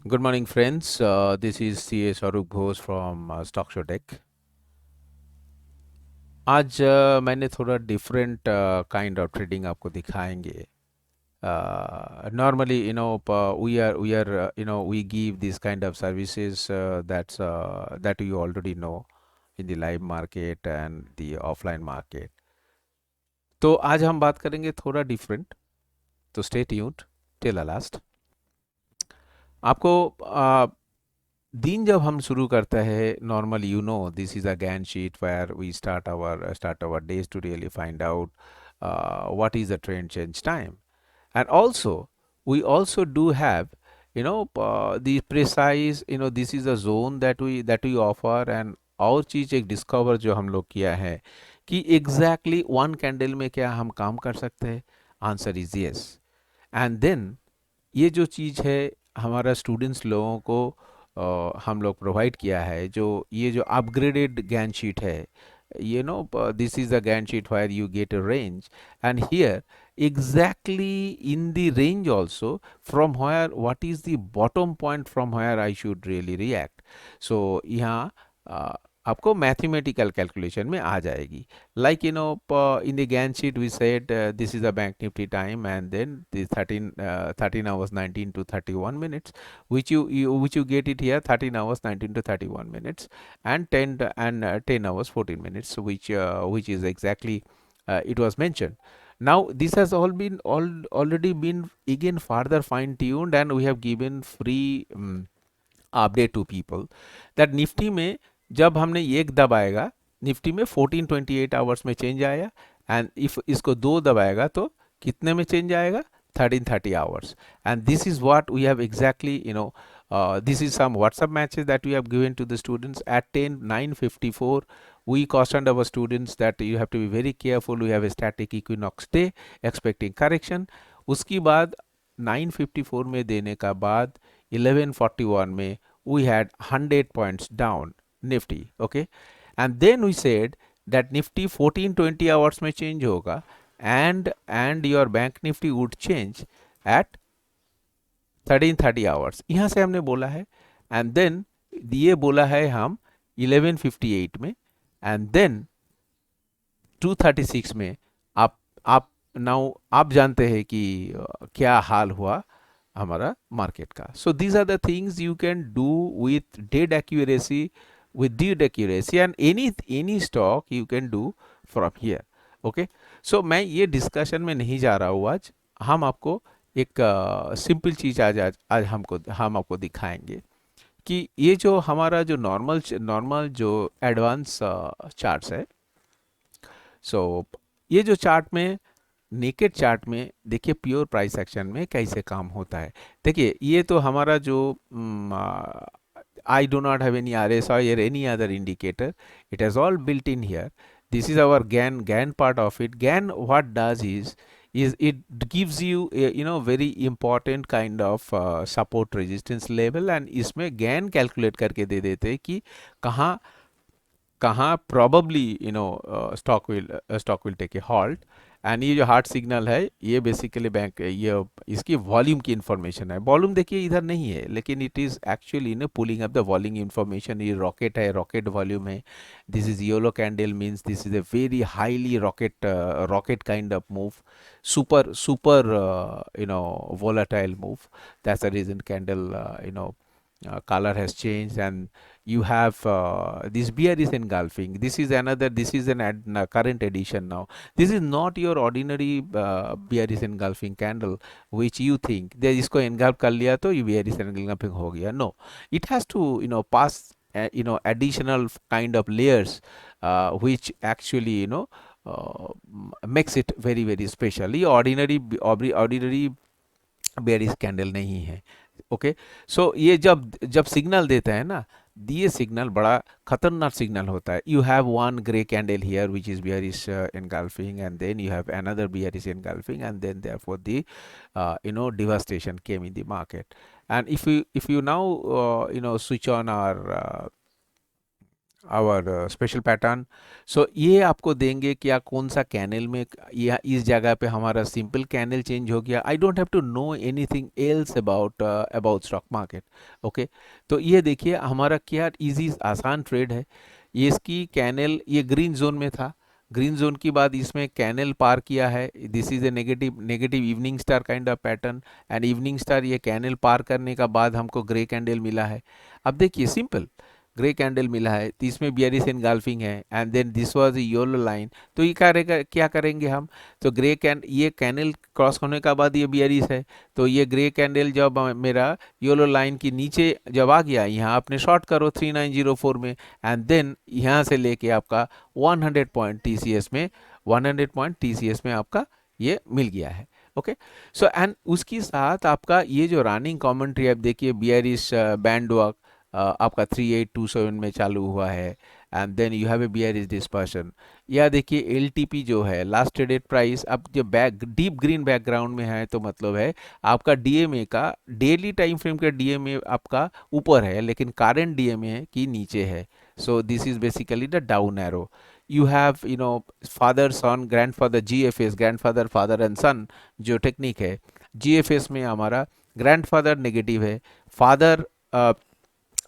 Good morning, friends. This is CA Swaroop Ghosh from Stock Show Tech. आज मैंने थोड़ा different kind of trading आपको दिखाएंगे. Normally, we are we give this kind of services that you already know in the live market and the offline market. तो आज हम बात करेंगे थोड़ा डिफरेंट. तो stay tuned till the last. आपको दिन जब हम शुरू करते हैं, normally this is a Gann sheet where we start our days to really find out what is the trend change time. And also we also do have the precise, this is a zone that we offer. And और चीज़ एक discover जो हम लोग किया है कि exactly one candle में क्या हम काम कर सकते हैं. Answer is yes. And then ये जो चीज़ है हमारा स्टूडेंट्स लोगों को हम लोग प्रोवाइड किया है, जो ये जो अपग्रेडेड गैन शीट है. This is a Gantt sheet where you get a range, and here exactly in the range also, from where what is the bottom point from where I should really react. So यहाँ आपको mathematical calculation में आ जाएगी. Like in the Gantt sheet we said this is a bank nifty time, and then the 13 hours 19 to 31 minutes, which you get it here 13 hours 19 to 31 minutes, and 10 hours 14 minutes, which is exactly it was mentioned. Now this has already been again further fine tuned, and we have given free update to people that Nifty में जब हमने एक दबाएगा, Nifty में 1428 hours में change आया. And if इसको दो दबाएगा तो कितने में चेंज आएगा? 1330 hours. And this is what we have exactly, this is some WhatsApp matches that we have given to the students at 9:54. We cautioned our students that you have to be very careful. We have a static equinox day expecting correction. उसकी बाद 9:54 में देने का बाद 11:41 में we had 100 points down Nifty. Okay, and then we said that Nifty 1420 hours में change होगा, and your bank Nifty would change at 1330 hours. यहाँ से हमने बोला है. and then ये बोला है हम 11:58 में, and then 236 में आप नाउ आप जानते हैं कि क्या हाल हुआ हमारा मार्केट का. So these are the things you can do with dead accuracy and any stock you can do from here. Okay, so मैं ये डिस्कशन में नहीं जा रहा हूँ आज. हम आपको एक सिंपल चीज़ आज हम आपको दिखाएंगे कि ये जो हमारा जो नॉर्मल जो एडवांस चार्ट्स है. सो ये जो चार्ट में नेकेड चार्ट में देखिए प्योर प्राइस एक्शन में कैसे काम होता है. देखिए ये तो हमारा जो I do not have any R S और any other indicator. It has all built in here. This is our Gann part of it. Gann what does is it gives you a, very important kind of support resistance level, and इसमें Gann calculate करके दे देते हैं कि कहाँ कहाँ probably stock will take a halt. And ये जो हार्ट सिग्नल है ये बेसिकली बैंक ये इसकी वॉल्यूम की इंफॉर्मेशन है. वॉल्यूम देखिए इधर नहीं है, लेकिन it is actually pulling up the volume information. ये रॉकेट है, रॉकेट वॉल्यूम है. This is yellow candle means this is a very highly rocket kind of move. Super volatile move. That's the reason candle color has changed, and you have this bearish engulfing. This is an current edition now. This is not your ordinary bearish engulfing candle which you think दे इसको engulf कर लिया तो ये bearish engulfing हो गया. No, it has to pass additional kind of layers which actually uh, makes it very very special. ये ordinary bearish candle नहीं है. ओके, सो ये जब जब सिग्नल देता है ना, ये सिग्नल बड़ा खतरनाक सिग्नल होता है. You have one grey candle here which is bearish engulfing, and then you have another bearish engulfing, and then therefore the devastation came in the market. And if you now switch on our our special pattern. So ये आपको देंगे क्या कौन सा canal में, या इस जगह पे हमारा सिंपल कैनल चेंज हो गया, I don't have to know anything else about about stock market. Okay, तो ये देखिए हमारा क्या इजी आसान ट्रेड है। ये इसकी कैनल ये ग्रीन जोन में था, ग्रीन जोन की बाद इसमें कैनल पार किया है, this is a negative negative evening star kind of pattern, and evening star ये कैनल पार करने का बाद हमको ग्रे कैंडल मिला है। अब देखिए सिंपल ग्रे कैंडल मिला है, तो इसमें बियरिश एनगल्फिंग है, and then this was yellow line. तो ये क्या करेंगे हम, तो ये कैंडल क्रॉस होने का बाद ये बियरिश है, तो ये ग्रे कैंडल जब मेरा येलो लाइन की नीचे जब आ गया, यहाँ आपने शॉर्ट करो 3904 में, एंड देन यहाँ से लेके आपका 100 पॉइंट टीसीएस में, 100 पॉइंट टीसीएस में आपका ये मिल गया है। ओके, सो एंड उसके साथ आपका ये जो रनिंग कमेंट्री आप देखिए, बियरिश बैंड वर्क आपका 3827 में चालू हुआ है, and then you have a bearish dispersion. या देखिए एलटीपी जो है लास्ट ट्रेडेड प्राइस, अब जो बैक डीप ग्रीन बैकग्राउंड में है, तो मतलब है आपका डीएमए का डेली टाइम फ्रेम का डीएमए आपका ऊपर है, लेकिन करंट डीएमए की नीचे है। So this is basically the down arrow. You have father son grandfather, GFS grandfather father and son जो टेक्निक है, जीएफएस में हमारा ग्रैंडफादर नेगेटिव है, फादर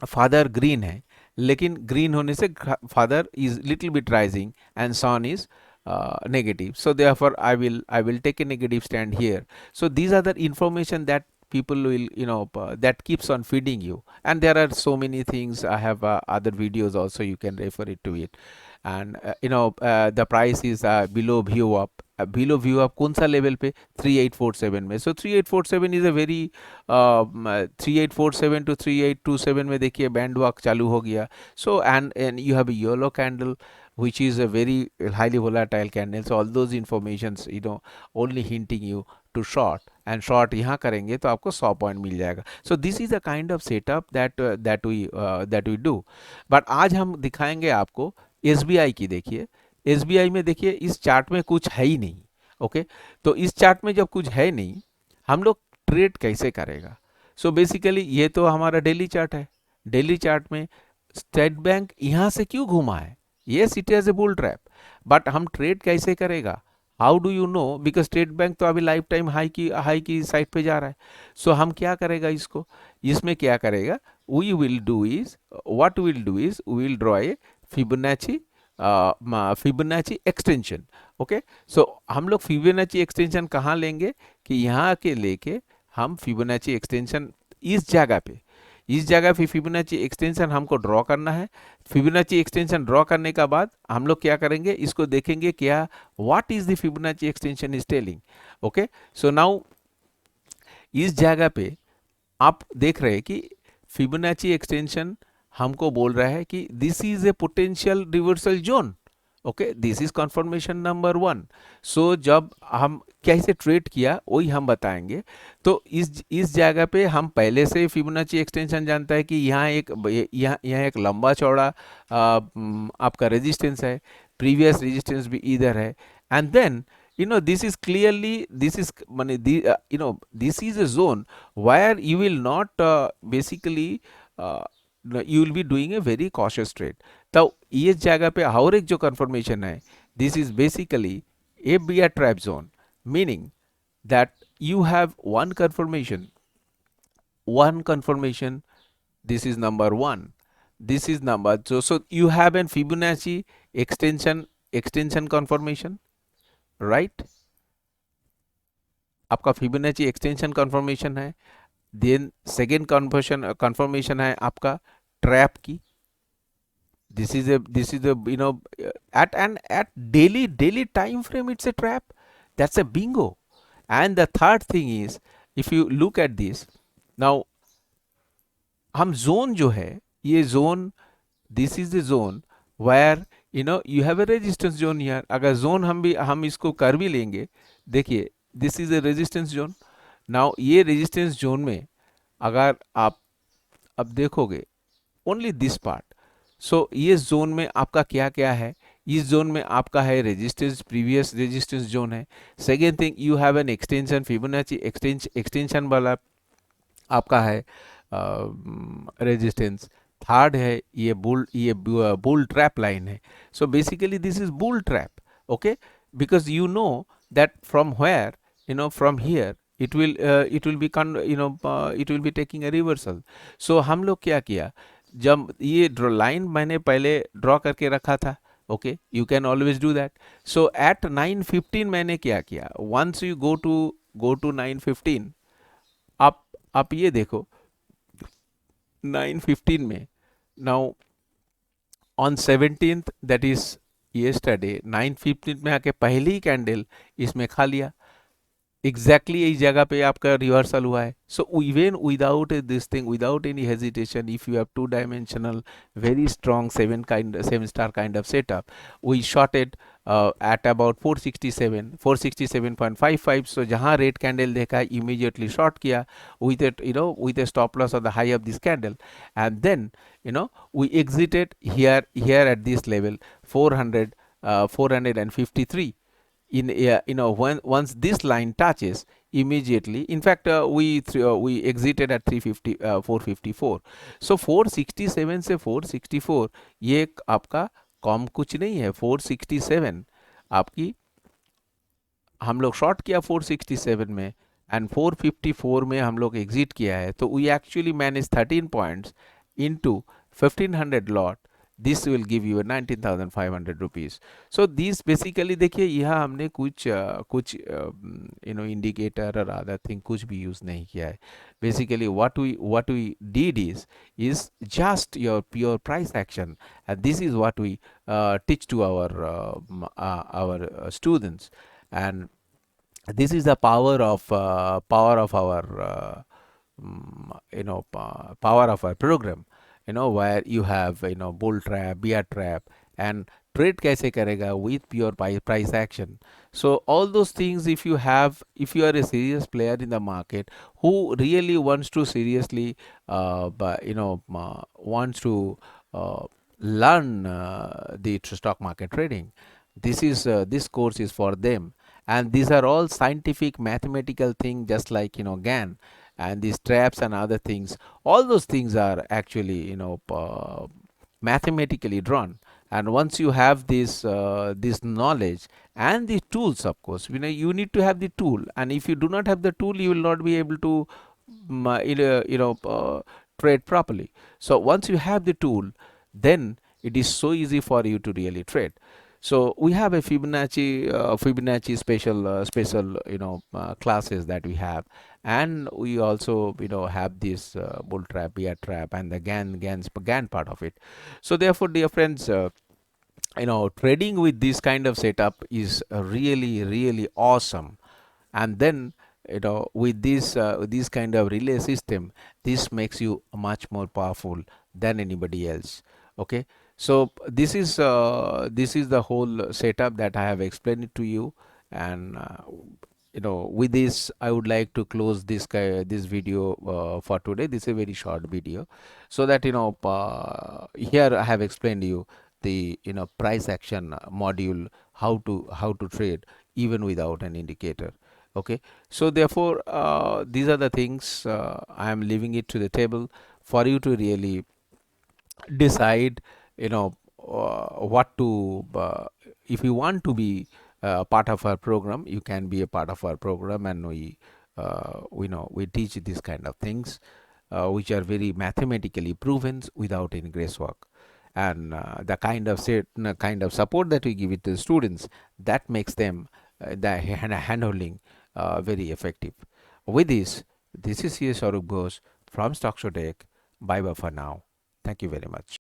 फादर ग्रीन है, लेकिन ग्रीन होने से father is little bit rising and son is negative. So therefore I will take a negative stand here. So these are the information that people will that keeps on feeding you, and there are so many things. I have other videos also, you can refer it to it. And the price is below view up, below view up कौन सा level पे, 3847 में। सो 3847 is a very 3847 to 3827 में देखिए band walk चालू हो गया। So and you have a yellow candle which is a very highly volatile candle. So all those informations only hinting you to short, and short यहाँ करेंगे तो आपको 100 point मिल जाएगा। So this is a kind of setup that we do. But आज हम दिखाएंगे आपको SBI की। देखिए एसबीआई में देखिए इस चार्ट में कुछ है ही नहीं। ओके, तो इस चार्ट में जब कुछ है नहीं, हम लोग ट्रेड कैसे करेगा। सो बेसिकली ये तो हमारा डेली चार्ट है, डेली चार्ट में स्टेट बैंक यहाँ से क्यों घुमा है, yes it is a bull trap, but हम ट्रेड कैसे करेगा, how do you know, because state bank तो अभी लाइफ टाइम हाई की साइड पे जा रहा है। सो हम क्या करेगा इसको, इसमें क्या करेगा, we will do is what will do is we will draw a Fibonacci Fibonacci extension. Okay, so हम लोग फिबोनाची एक्सटेंशन कहाँ लेंगे कि यहाँ के लेके हम फिबोनाची एक्सटेंशन इस जगह पे फिबोनाची एक्सटेंशन हमको ड्रॉ करना है। फिबोनाची एक्सटेंशन ड्रॉ करने का बाद हम लोग क्या करेंगे, इसको देखेंगे क्या what is the Fibonacci extension is telling. Okay, so now इस जगह पे आप देख रहे हैं कि फिबोनाची एक्सटेंशन हमको बोल रहा है कि this is a potential reversal zone. Okay, this is confirmation number 1। सो जब हम कैसे ट्रेड किया वही हम बताएंगे। तो इस जगह पे हम पहले से फिबोनाची एक्सटेंशन जानता है कि यहाँ एक लंबा चौड़ा आपका रेजिस्टेंस है, प्रीवियस रेजिस्टेंस भी इधर है, and then this is clearly, this is money this is a zone where you will not basically you will be doing a very cautious trade। तो इस जगह पे और एक जो कंफर्मेशन है, this is basically a bear trap zone, meaning that you have one confirmation, this is number 1, this is number, so you have an Fibonacci extension confirmation, right आपका Fibonacci extension confirmation है। Then second confirmation है आपका trap की, this is at daily time frame it's a trap, that's a bingo। and the third thing is if you look at this now, हम zone जो है ये zone, this is the zone wire you have a resistance zone here। अगर zone हम इसको कर भी लेंगे, देखिए this is a resistance zone. Now ये रेजिस्टेंस जोन में अगर आप अब देखोगे ओनली दिस पार्ट, सो ये जोन में आपका क्या क्या है, इस जोन में आपका है रेजिस्टेंस, प्रीवियस रेजिस्टेंस जोन है। Second thing you have an extension, Fibonacci extension वाला आपका है रेजिस्टेंस। थर्ड है ये बुल ट्रैप लाइन है. So basically this is bull trap. Okay, because you know that from where, from here it will be it will be taking a reversal. So हम लोग क्या किया, जब ये लाइन मैंने पहले ड्रॉ करके रखा था. Okay, you can always do that. So at 9:15 मैंने क्या किया, वंस यू गो टू 9:15, आप ये देखो 9:15 में. Now on 17th, that is yesterday 9:15 में आके पहली कैंडल इसमें खा लिया. एग्जैक्टली यही जगह पे आपका रिवर्सल हुआ है. So even without this thing, without any hesitation, if you have two dimensional very strong seven star kind of setup, we shorted at about 467 467.55. So जहां रेड कैंडल देखा इमीडिएटली शॉर्ट किया with a stop loss on the high of this candle, and then we exited here at this level 453. In when once this line touches, immediately, in fact, we exited at 350 454. So 467 से 464 ये आपका कम कुछ नहीं है. 467 आपकी, हम लोग short किया 467 में, एंड 454 में हम लोग एग्जिट किया है. तो we actually manage 13 points into 1500 lot. This will give you 19,500 rupees. So this basically देखिए, यहाँ हमने कुछ इंडिकेटर और अदर थिंग कुछ भी यूज नहीं किया है. Basically what we did is just your pure price action, and this is what we teach to our students. And this is the power of our power of our program, where you have bull trap, bear trap, and trade कैसे करेगा with pure price action. So all those things, if you are a serious player in the market who really wants to seriously wants to learn the stock market trading, this course is for them. And these are all scientific mathematical things, just like GAN, and these traps and other things. All those things are actually mathematically drawn. And once you have this knowledge and the tools, of course, you need to have the tool. And if you do not have the tool, you will not be able to trade properly. So once you have the tool, then it is so easy for you to really trade. So we have a Fibonacci special classes that we have, and we also have this bull trap, bear trap, and the GAN part of it. So therefore, dear friends, trading with this kind of setup is really awesome. And then with this kind of relay system, this makes you much more powerful than anybody else. Okay, so this is the whole setup that I have explained to you. And with this I would like to close this video for today. This is a very short video, so that here I have explained to you the price action module, how to trade even without an indicator. Okay, so therefore these are the things I am leaving it to the table for you to really decide what to if you want to be part of our program, you can be a part of our program. And we teach these kind of things which are very mathematically proven without any guesswork. And the kind of support that we give it to the students, that makes them the handling very effective. With this is C.S. Arup Ghosh from Stockshotech. Bye bye for now. Thank you very much.